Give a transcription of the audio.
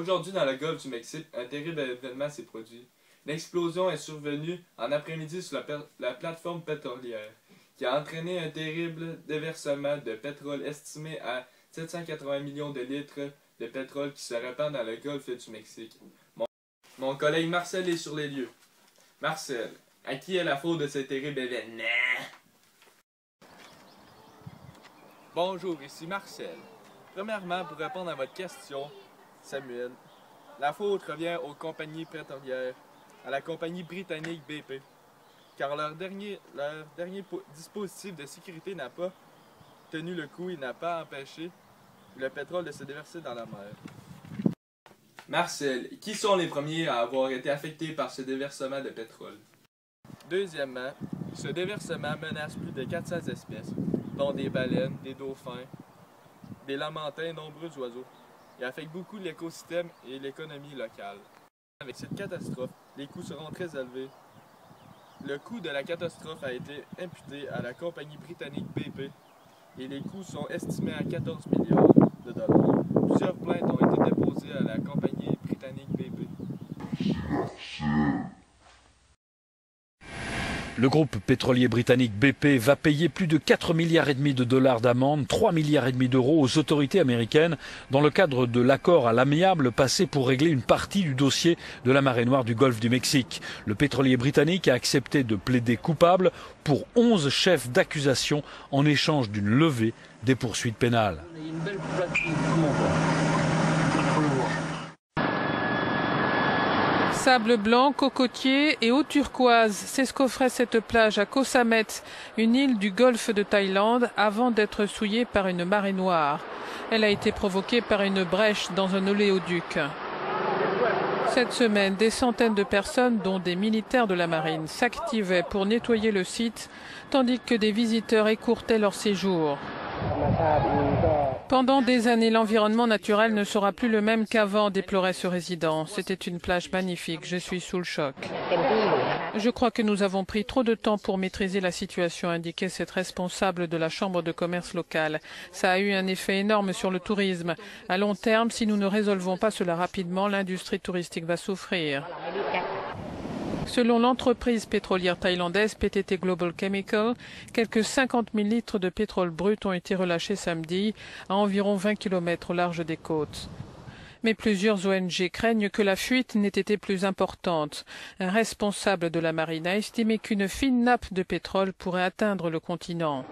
Aujourd'hui, dans le golfe du Mexique, un terrible événement s'est produit. L'explosion est survenue en après-midi sur la plateforme pétrolière, qui a entraîné un terrible déversement de pétrole estimé à 780 millions de litres de pétrole qui se répand dans le golfe du Mexique. Mon collègue Marcel est sur les lieux. Marcel, à qui est la faute de ce terrible événement? Bonjour, ici Marcel. Premièrement, pour répondre à votre question, Samuel, la faute revient aux compagnies pétrolières, à la compagnie britannique BP, car leur dernier dispositif de sécurité n'a pas tenu le coup et n'a pas empêché le pétrole de se déverser dans la mer. Marcel, qui sont les premiers à avoir été affectés par ce déversement de pétrole? Deuxièmement, ce déversement menace plus de 400 espèces, dont des baleines, des dauphins, des lamantins et nombreux oiseaux, et affecte beaucoup l'écosystème et l'économie locale. Avec cette catastrophe, les coûts seront très élevés. Le coût de la catastrophe a été imputé à la compagnie britannique BP et les coûts sont estimés à 14 milliards de dollars. Plusieurs plaintes ont été déposées à la compagnie britannique BP. Le groupe pétrolier britannique BP va payer plus de 4,5 milliards de dollars d'amende, 3,5 milliards d'euros aux autorités américaines dans le cadre de l'accord à l'amiable passé pour régler une partie du dossier de la marée noire du golfe du Mexique. Le pétrolier britannique a accepté de plaider coupable pour 11 chefs d'accusation en échange d'une levée des poursuites pénales. Sable blanc, cocotier et eau turquoise, c'est ce qu'offrait cette plage à Koh Samet, une île du golfe de Thaïlande, avant d'être souillée par une marée noire. Elle a été provoquée par une brèche dans un oléoduc. Cette semaine, des centaines de personnes, dont des militaires de la marine, s'activaient pour nettoyer le site, tandis que des visiteurs écourtaient leur séjour. Pendant des années, l'environnement naturel ne sera plus le même qu'avant, déplorait ce résident. C'était une plage magnifique, je suis sous le choc. Je crois que nous avons pris trop de temps pour maîtriser la situation, indiquait cette responsable de la chambre de commerce locale. Ça a eu un effet énorme sur le tourisme. À long terme, si nous ne résolvons pas cela rapidement, l'industrie touristique va souffrir. Selon l'entreprise pétrolière thaïlandaise PTT Global Chemical, quelques 50 000 litres de pétrole brut ont été relâchés samedi à environ 20 km au large des côtes. Mais plusieurs ONG craignent que la fuite n'ait été plus importante. Un responsable de la marine a estimé qu'une fine nappe de pétrole pourrait atteindre le continent.